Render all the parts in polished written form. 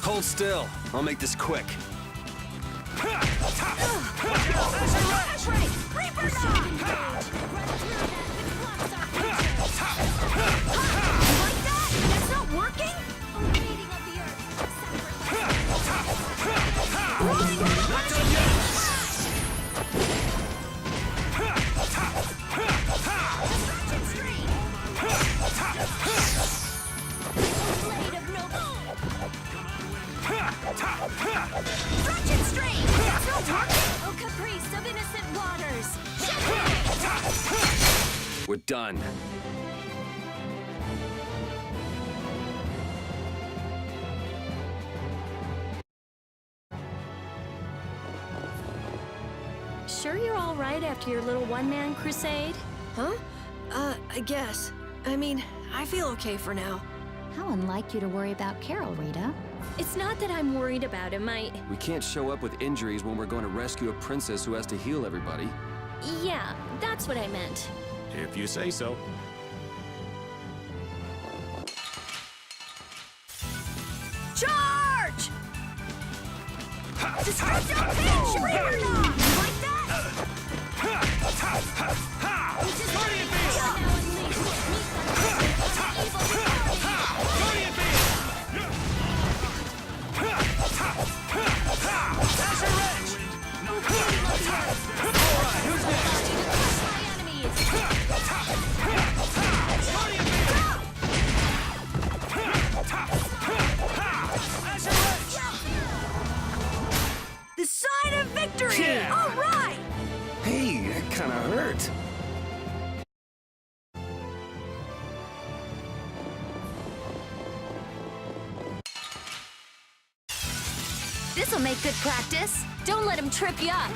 Hold still. I'll make this quick. That's right! Reaper knock! You like that? That's not working? Stretching stream! That's no target! Oh, caprice of innocent waters! We're done. Sure you're all right after your little one-man crusade? Huh? I guess. I mean, I feel okay for now. How unlike you to worry about Carol, Rita. It's not that I'm worried about him, We can't show up with injuries when we're going to rescue a princess who has to heal everybody. Yeah, that's what I meant. If you say so. Charge! Destructive pinch! Reaper knock! Like that? The sign of victory! Yeah. All right! Hey, that kind of hurt. This'll make good practice. Don't let him trip you up.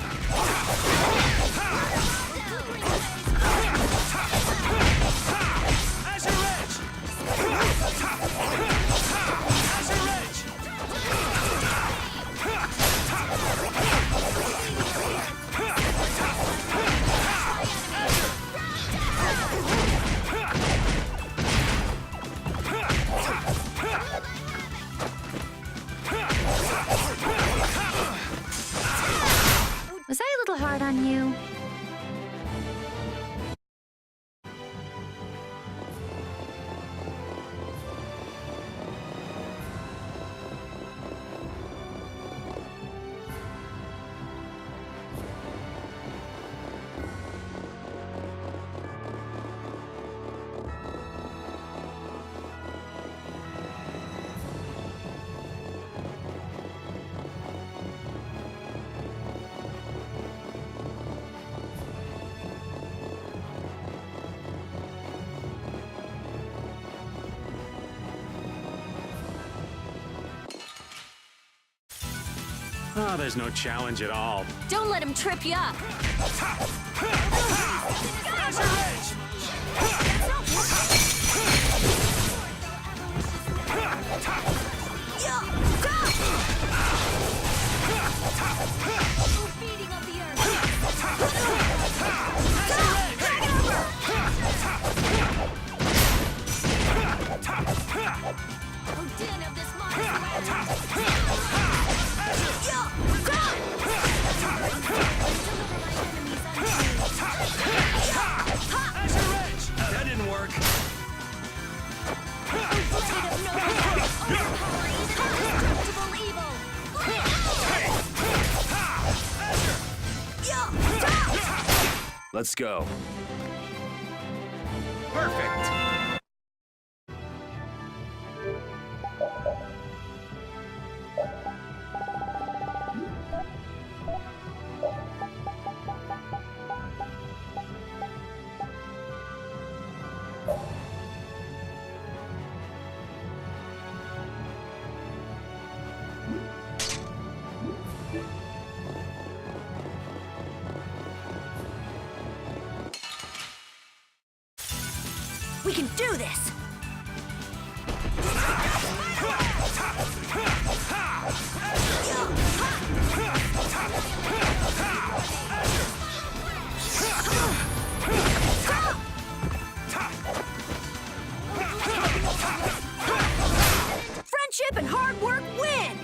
Was I a little hard on you? Oh, there's no challenge at all. Don't let him trip you up. That didn't work. Let's go. Perfect. We can do this! Friendship and hard work win!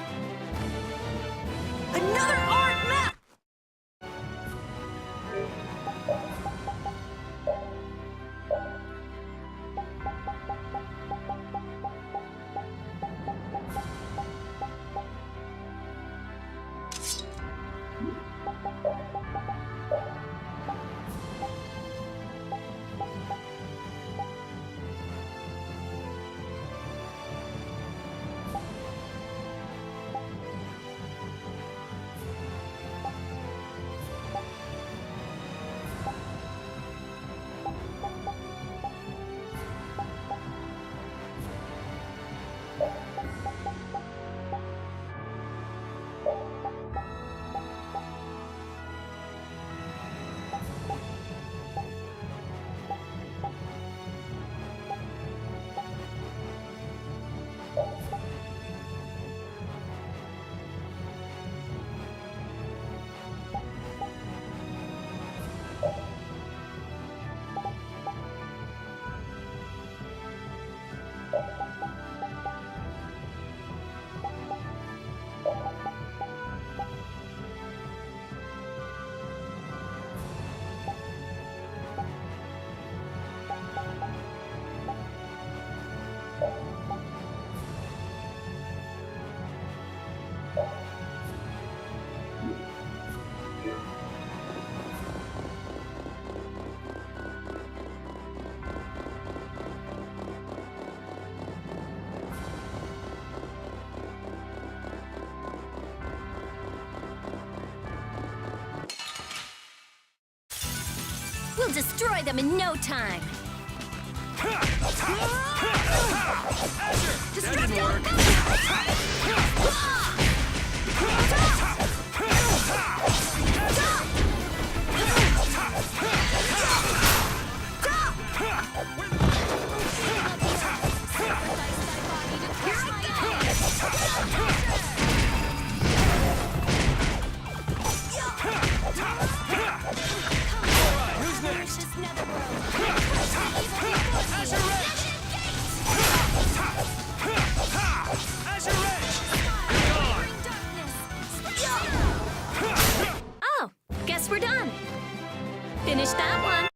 We'll destroy them in no time. That didn't work. Who's next? Oh, guess we're done. Finish that one.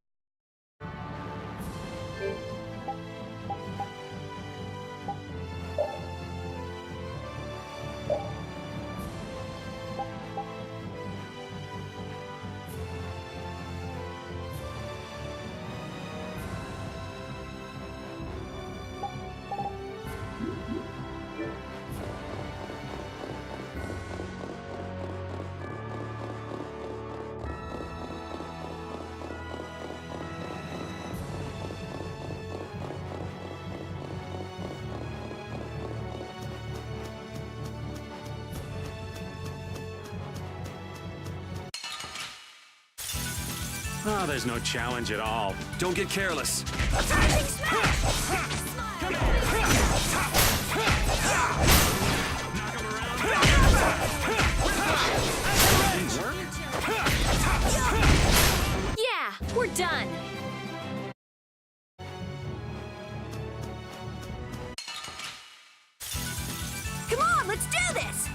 Oh, there's no challenge at all. Don't get careless. Yeah, we're done. Come on, let's do this!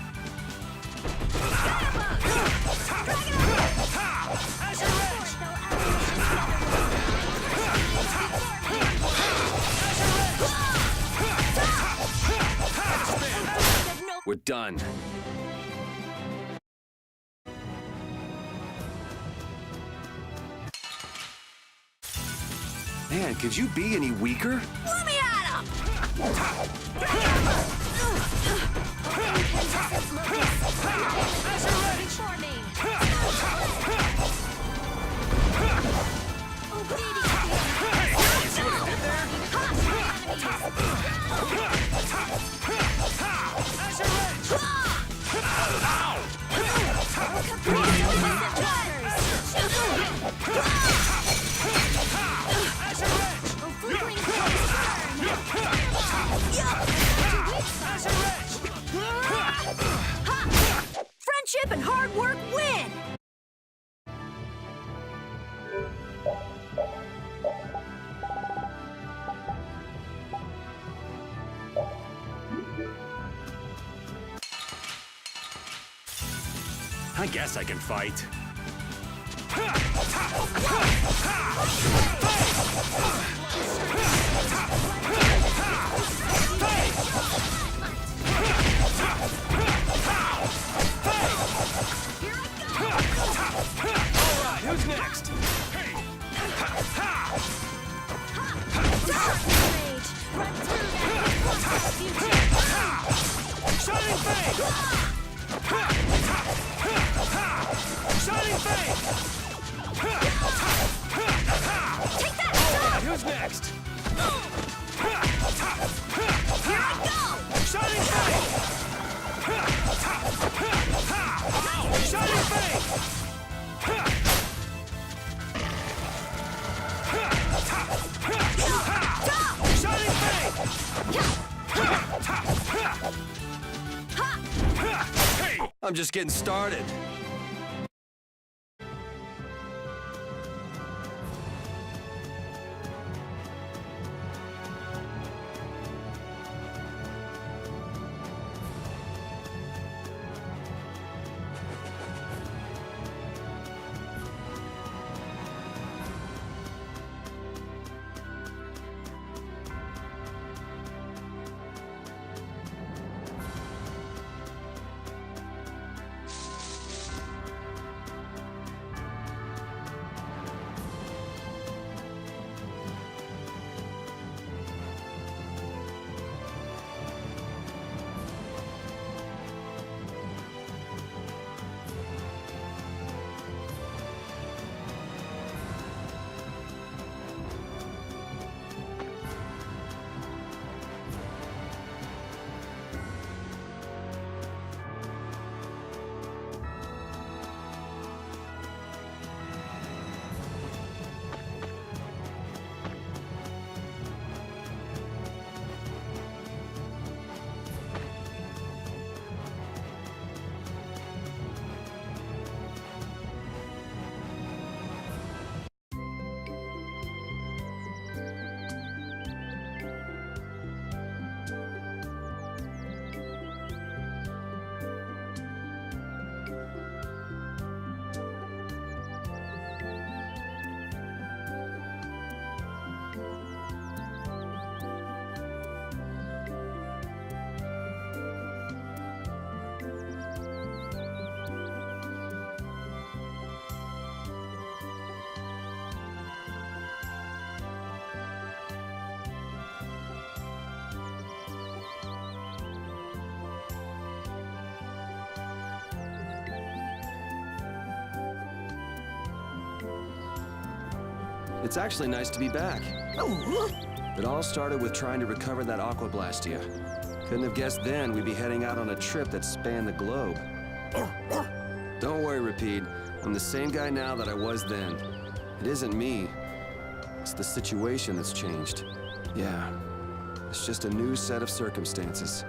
We're done. Man, could you be any weaker? Let me at him! Friendship and hard work win! I guess I can fight. Who's next? Shining Fang! Shining Fang! Take that! Who's next? Here I go! Shining Fang! Shining Fang! Shining Fang! Hey, I'm just getting started. It's actually nice to be back. It all started with trying to recover that Aquablastia. Couldn't have guessed then we'd be heading out on a trip that spanned the globe. Don't worry, Rapide. I'm the same guy now that I was then. It isn't me. It's the situation that's changed. Yeah, it's just a new set of circumstances.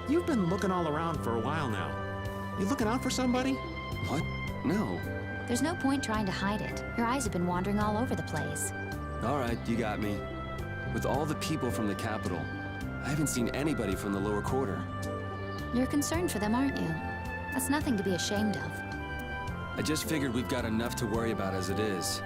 You've been looking all around for a while now. You looking out for somebody? What? No. There's no point trying to hide it. Your eyes have been wandering all over the place. All right, you got me. With all the people from the capital, I haven't seen anybody from the lower quarter. You're concerned for them, aren't you? That's nothing to be ashamed of. I just figured we've got enough to worry about as it is.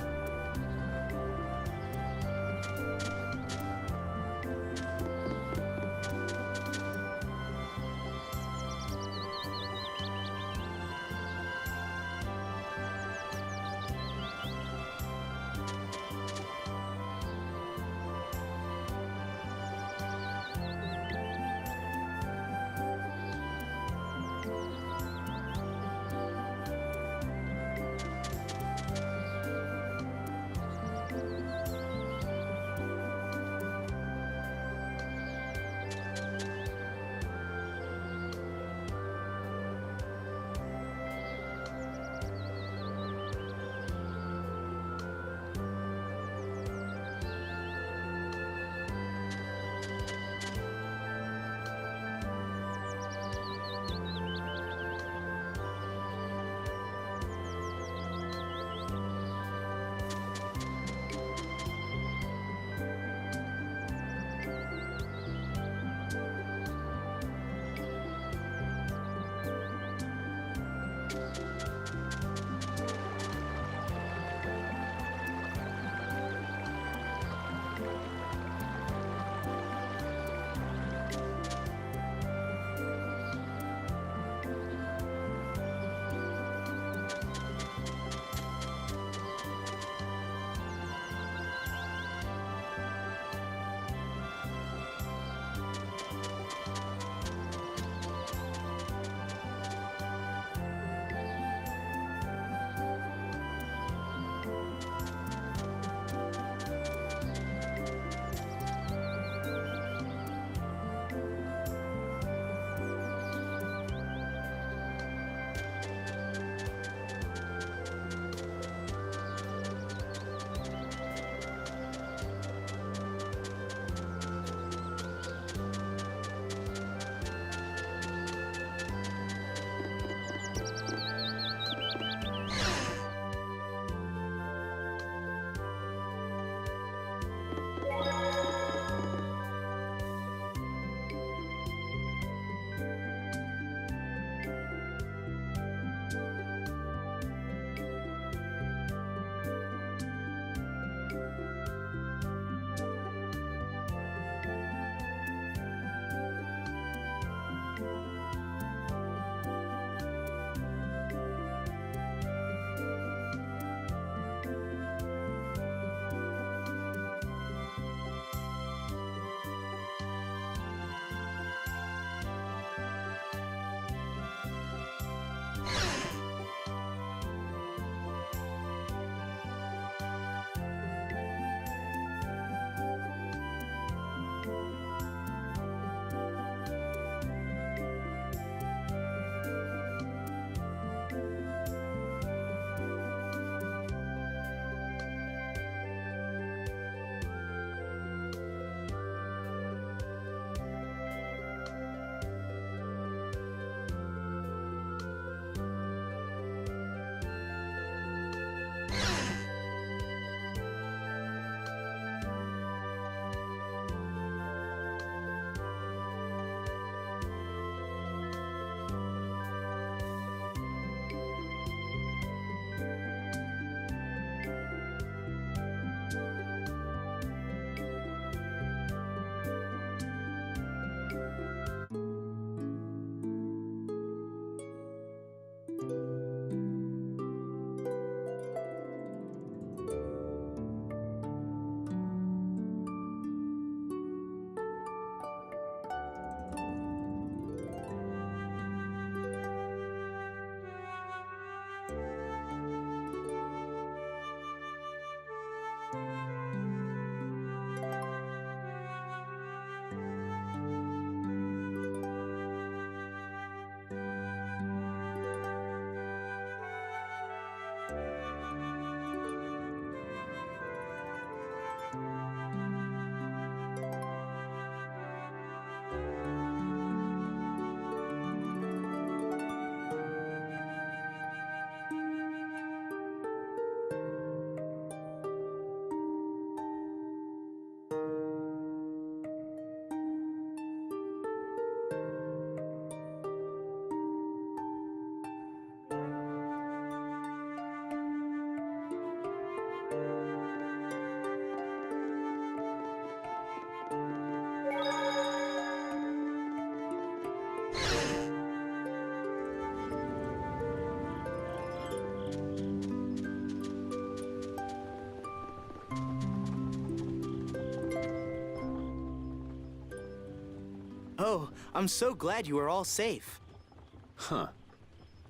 Oh, I'm so glad you are all safe. Huh.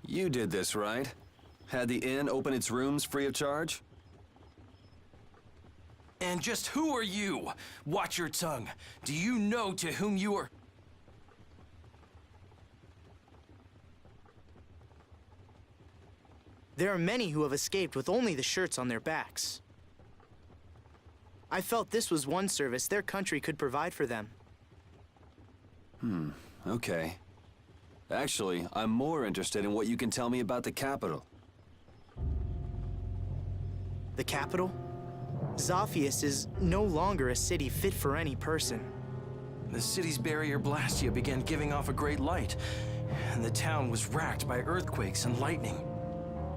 You did this, right? Had the inn open its rooms free of charge? And just who are you? Watch your tongue. Do you know to whom you are... There are many who have escaped with only the shirts on their backs. I felt this was one service their country could provide for them. Okay. Actually, I'm more interested in what you can tell me about the capital. The capital? Zophius is no longer a city fit for any person. The city's barrier Blastia began giving off a great light, and the town was racked by earthquakes and lightning.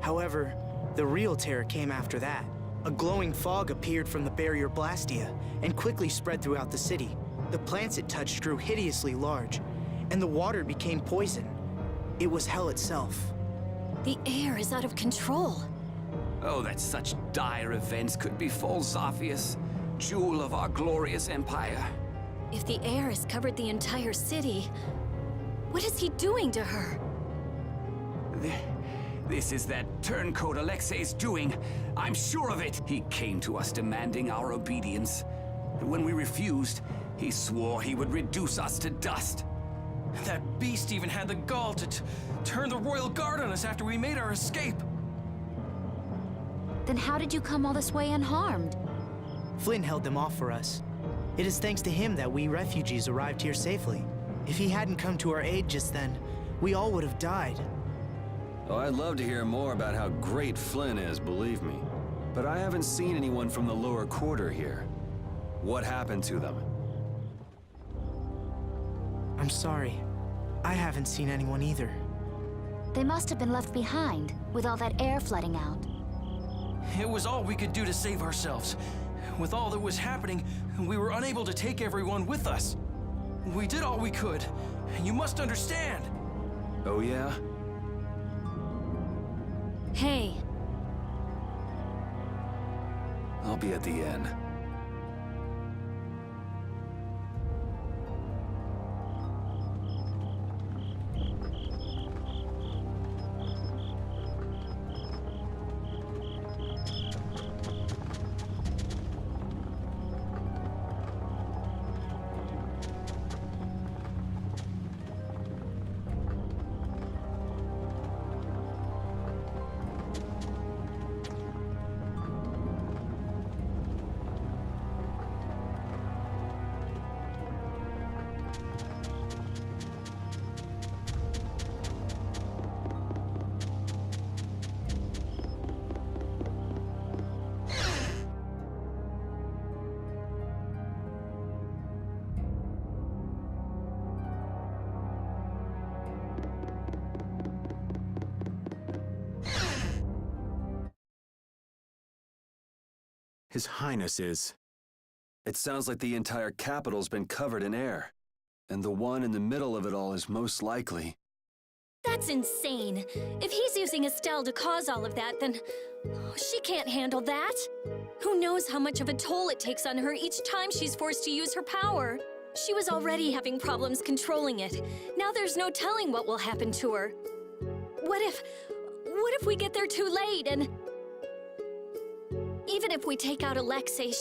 However, the real terror came after that. A glowing fog appeared from the barrier Blastia and quickly spread throughout the city. The plants it touched grew hideously large, and the water became poison. It was hell itself. The air is out of control. Oh, that such dire events could befall Zophius, jewel of our glorious empire. If the air has covered the entire city, what is he doing to her? This is that turncoat Alexei's doing. I'm sure of it. He came to us demanding our obedience. And when we refused, he swore he would reduce us to dust. That beast even had the gall to turn the royal guard on us after we made our escape. Then how did you come all this way unharmed? Flynn held them off for us. It is thanks to him that we refugees arrived here safely. If he hadn't come to our aid just then, we all would have died. Oh, I'd love to hear more about how great Flynn is, believe me. But I haven't seen anyone from the lower quarter here. What happened to them? I'm sorry. I haven't seen anyone either. They must have been left behind, with all that air flooding out. It was all we could do to save ourselves. With all that was happening, we were unable to take everyone with us. We did all we could. You must understand. Oh yeah? Hey, I'll be at the inn. His Highness is... It sounds like the entire capital's been covered in air. And the one in the middle of it all is most likely... that's insane. If he's using Estelle to cause all of that, then she can't handle that. Who knows how much of a toll it takes on her each time she's forced to use her power. She was already having problems controlling it. Now there's no telling what will happen to her. What if we get there too late and... Even if we take out Alexei,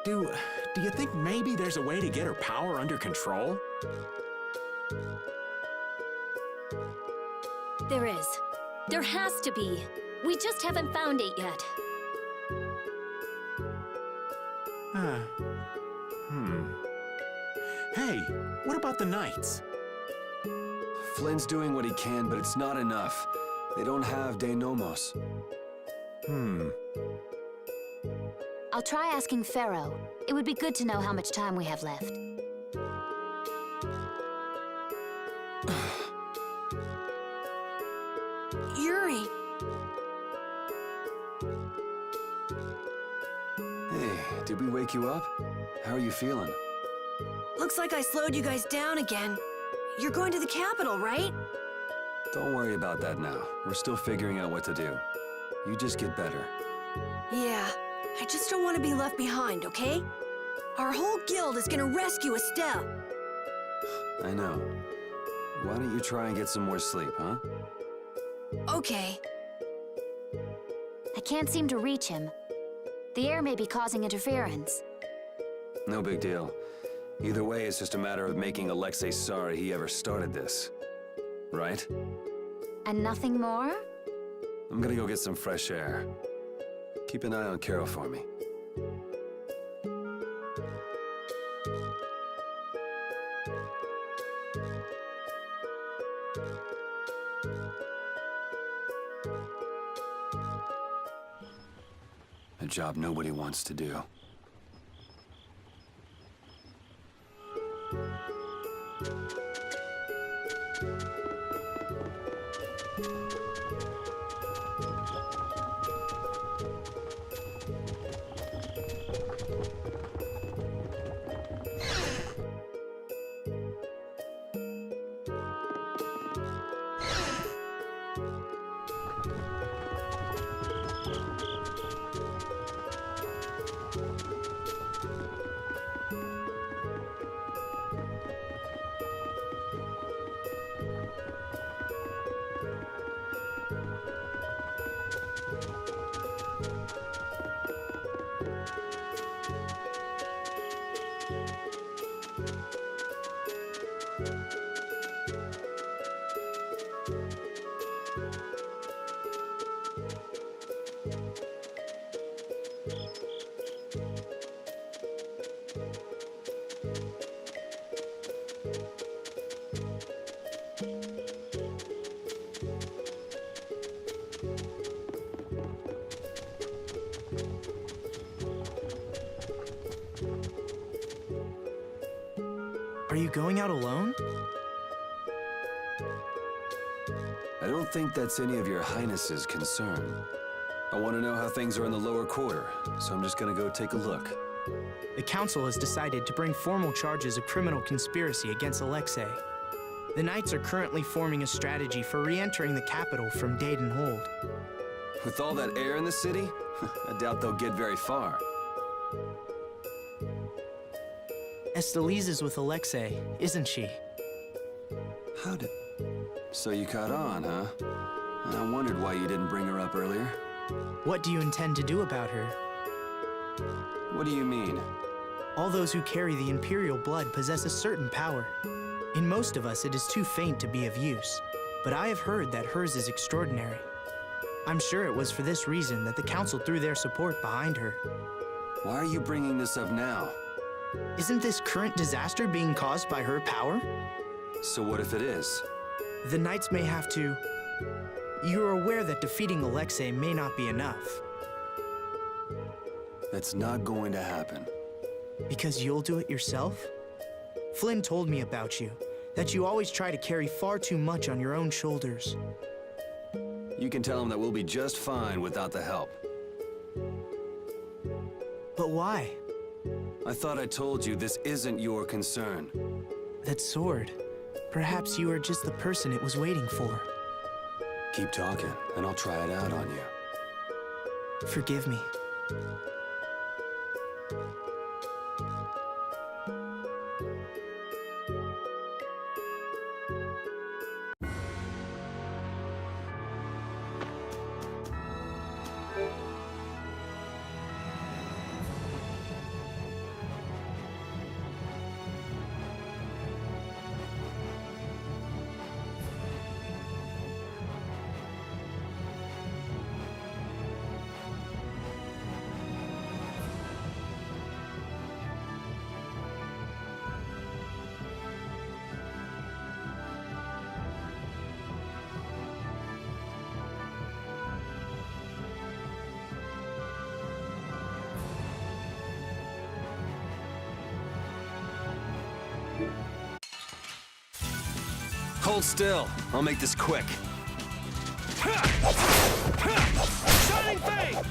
Do you think maybe there's a way to get her power under control? There is. There has to be. We just haven't found it yet. Hey, what about the knights? Flynn's doing what he can, but it's not enough. They don't have De Nomos. I'll try asking Pharaoh. It would be good to know how much time we have left. Yuri! Hey, did we wake you up? How are you feeling? Looks like I slowed you guys down again. You're going to the capital, right? Don't worry about that now. We're still figuring out what to do. You just get better. Yeah, I just don't want to be left behind, okay? Our whole guild is gonna rescue Estelle. I know. Why don't you try and get some more sleep, huh? Okay. I can't seem to reach him. The air may be causing interference. No big deal. Either way, it's just a matter of making Alexei sorry he ever started this. Right? And nothing more? I'm gonna go get some fresh air. Keep an eye on Carol for me. A job nobody wants to do. Are you going out alone? I don't think that's any of your Highness's concern. I want to know how things are in the lower quarter, so I'm just gonna go take a look. The council has decided to bring formal charges of criminal conspiracy against Alexei. The Knights are currently forming a strategy for re-entering the capital from Hold. With all that air in the city, I doubt they'll get very far. Estelise is with Alexei, isn't she? How did... So you caught on, huh? I wondered why you didn't bring her up earlier. What do you intend to do about her? What do you mean? All those who carry the Imperial blood possess a certain power. In most of us, it is too faint to be of use, but I have heard that hers is extraordinary. I'm sure it was for this reason that the Council threw their support behind her. Why are you bringing this up now? Isn't this current disaster being caused by her power? So what if it is? The Knights may have to... You're aware that defeating Alexei may not be enough. That's not going to happen. Because you'll do it yourself? Flynn told me about you, that you always try to carry far too much on your own shoulders. You can tell him that we'll be just fine without the help. But why? I thought I told you this isn't your concern. That sword. Perhaps you are just the person it was waiting for. Keep talking, and I'll try it out on you. Forgive me. Hold still. I'll make this quick. Shining Fang!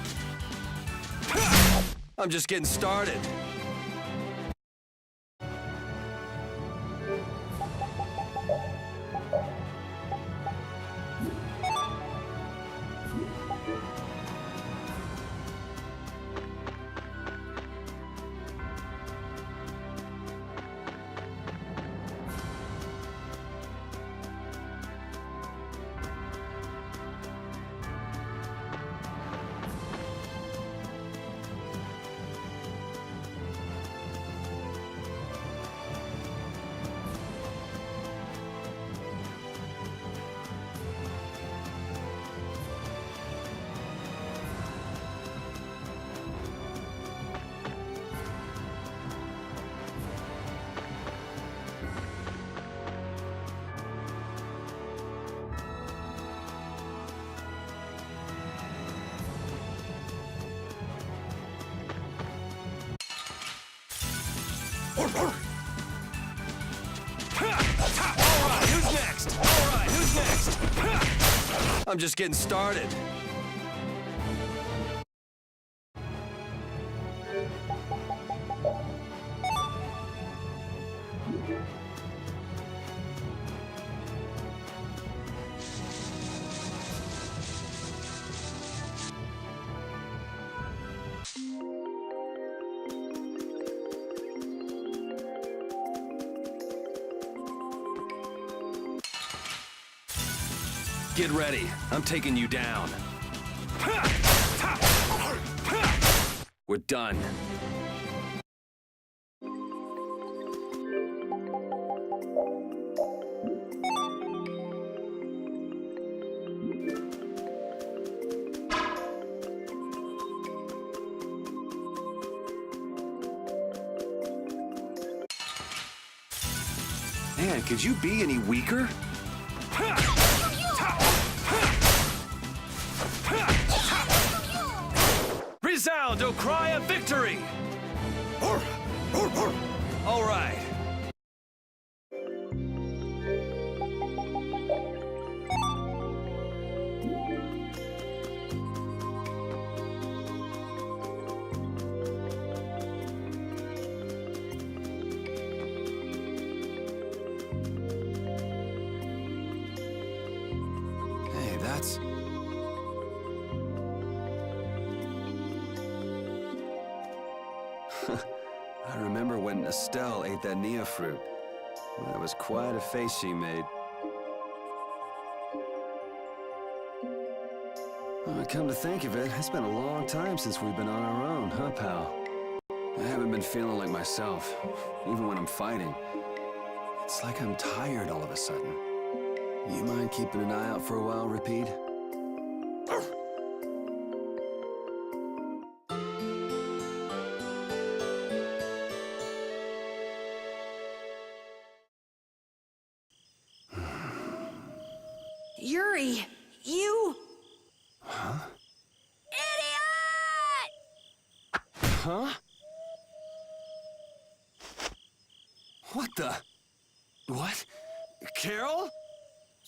I'm just getting started. I'm just getting started. Get ready. I'm taking you down. We're done. Man, could you be any weaker? Resound, O cry of victory! All right. Hey, that's... I remember when Estelle ate that Nia fruit. That was quite a face she made. Well, come to think of it, it's been a long time since we've been on our own, huh, pal? I haven't been feeling like myself, even when I'm fighting. It's like I'm tired all of a sudden. You mind keeping an eye out for a while, Repeat? Yuri, you... Huh? Idiot! Huh? What the... What? Carol?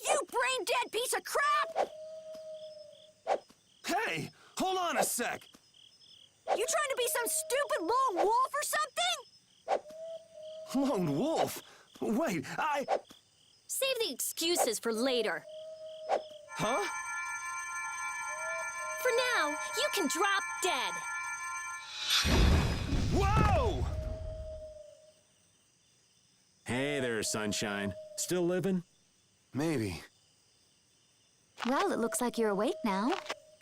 You brain-dead piece of crap! Hey! Hold on a sec! You trying to be some stupid lone wolf or something? Lone wolf? Wait, Save the excuses for later. Huh? For now, you can drop dead. Whoa! Hey there, Sunshine. Still living? Maybe. Well, it looks like you're awake now.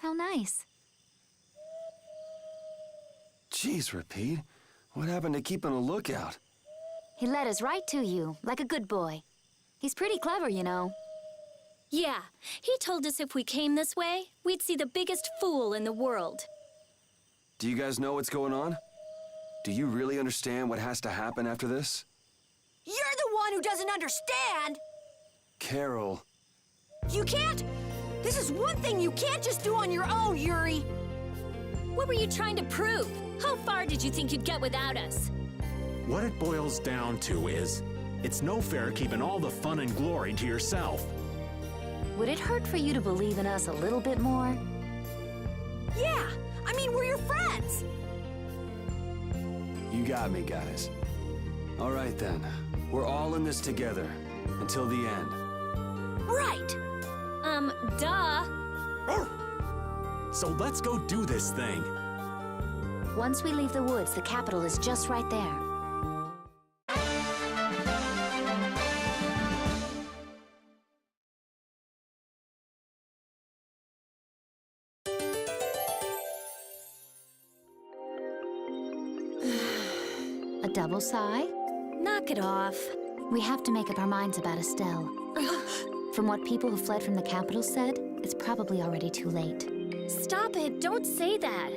How nice. Jeez, Repeat. What happened to keeping a lookout? He led us right to you, like a good boy. He's pretty clever, you know. Yeah, he told us if we came this way, we'd see the biggest fool in the world. Do you guys know what's going on? Do you really understand what has to happen after this? You're the one who doesn't understand! Carol. You can't... This is one thing you can't just do on your own, Yuri! What were you trying to prove? How far did you think you'd get without us? What it boils down to is, it's no fair keeping all the fun and glory to yourself. Would it hurt for you to believe in us a little bit more? Yeah, I mean, we're your friends! You got me, guys. All right, then. We're all in this together. Until the end. Right! Duh. So let's go do this thing. Once we leave the woods, the capital is just right there. A double sigh? Knock it off. We have to make up our minds about Estelle. From what people who fled from the capital said, it's probably already too late. Stop it, don't say that.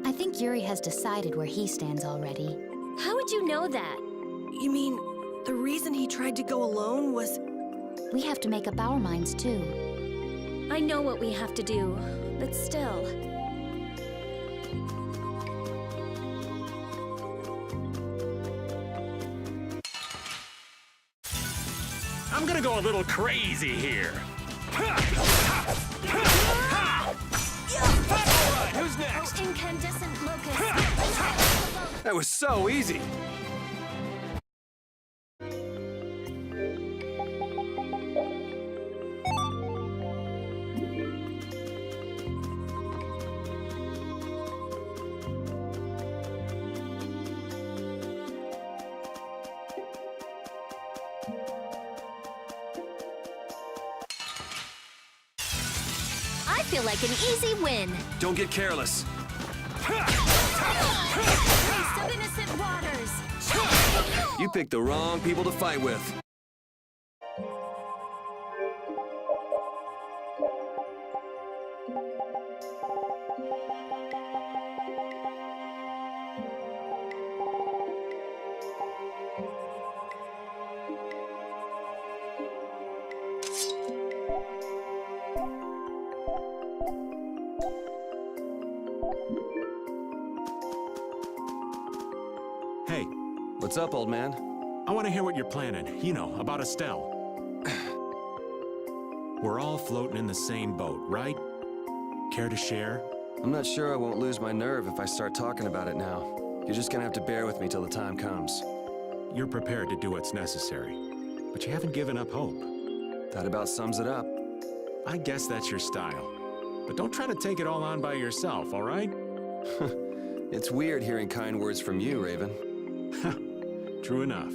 I think Yuri has decided where he stands already. How would you know that? You mean, the reason he tried to go alone was... We have to make up our minds too. I know what we have to do, but still. I'm gonna go a little crazy here. Alright, who's next? Incandescent locust. That was so easy. I feel like an easy win. Don't get careless. Release of innocent waters. You picked the wrong people to fight with. Hey, What's up, old man? I want to hear what you're planning. You know, about Estelle. We're all floating in the same boat, right? Care to share? I'm not sure I won't lose my nerve if I start talking about it now. You're just gonna have to bear with me till the time comes. You're prepared to do what's necessary, but you haven't given up hope. That about sums it up. I guess that's your style. But don't try to take it all on by yourself, all right? It's weird hearing kind words from you, Raven. True enough.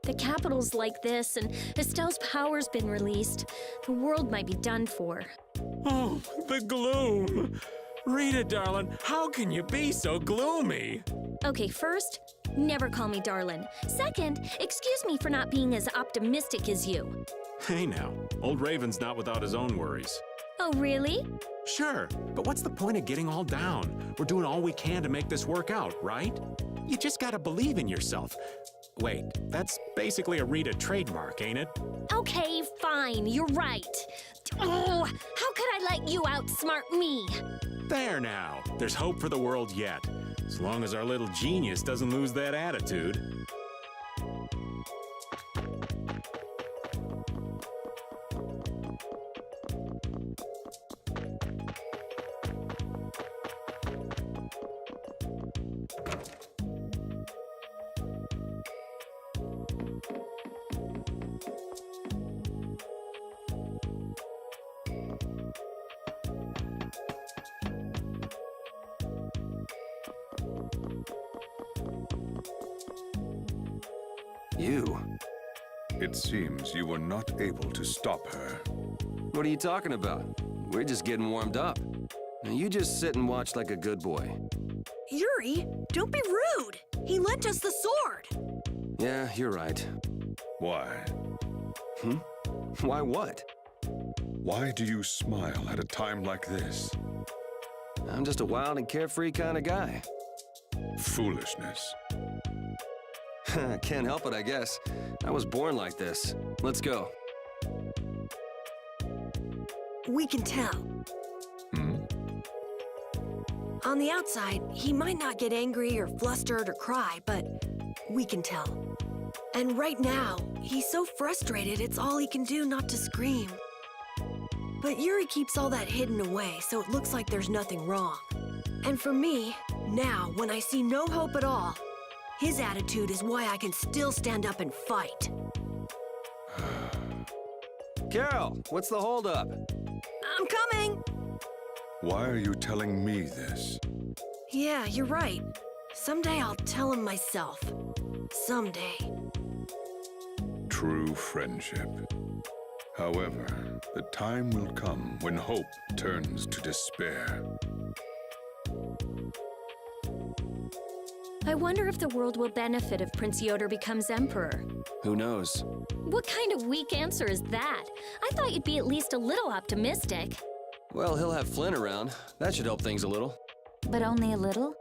The capital's like this, and Estelle's power's been released. The world might be done for. Oh, the gloom. Rita, darling, how can you be so gloomy? Okay, first, never call me darling. Second, excuse me for not being as optimistic as you. Hey now, old Raven's not without his own worries. Oh, really? Sure, but what's the point of getting all down? We're doing all we can to make this work out, right? You just gotta believe in yourself. Wait, that's basically a Rita trademark, ain't it? Okay, fine, you're right. Oh, how could I let you outsmart me? There now, there's hope for the world yet. As long as our little genius doesn't lose that attitude. You? It seems you were not able to stop her. What are you talking about? We're just getting warmed up. Now you just sit and watch like a good boy. Yuri, don't be rude. He lent us the sword. Yeah, you're right. Why? Why what? Why do you smile at a time like this? I'm just a wild and carefree kind of guy. Foolishness. Can't help it, I guess. I was born like this. Let's go. We can tell. On the outside, he might not get angry or flustered or cry, but we can tell. And right now, he's so frustrated it's all he can do not to scream. But Yuri keeps all that hidden away, so it looks like there's nothing wrong. And for me, now, when I see no hope at all, his attitude is why I can still stand up and fight. Carol, what's the holdup? I'm coming! Why are you telling me this? Yeah, you're right. Someday I'll tell him myself. Someday. True friendship. However, the time will come when hope turns to despair. I wonder if the world will benefit if Prince Yoder becomes emperor. Who knows? What kind of weak answer is that? I thought you'd be at least a little optimistic. Well, he'll have Flynn around. That should help things a little. But only a little?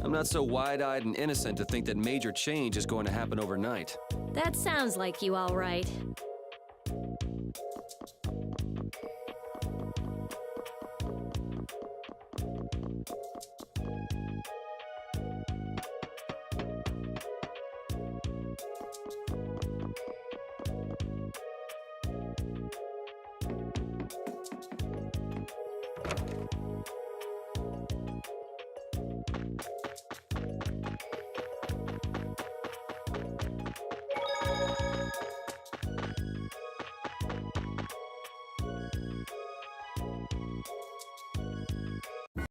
I'm not so wide-eyed and innocent to think that major change is going to happen overnight. That sounds like you, all right.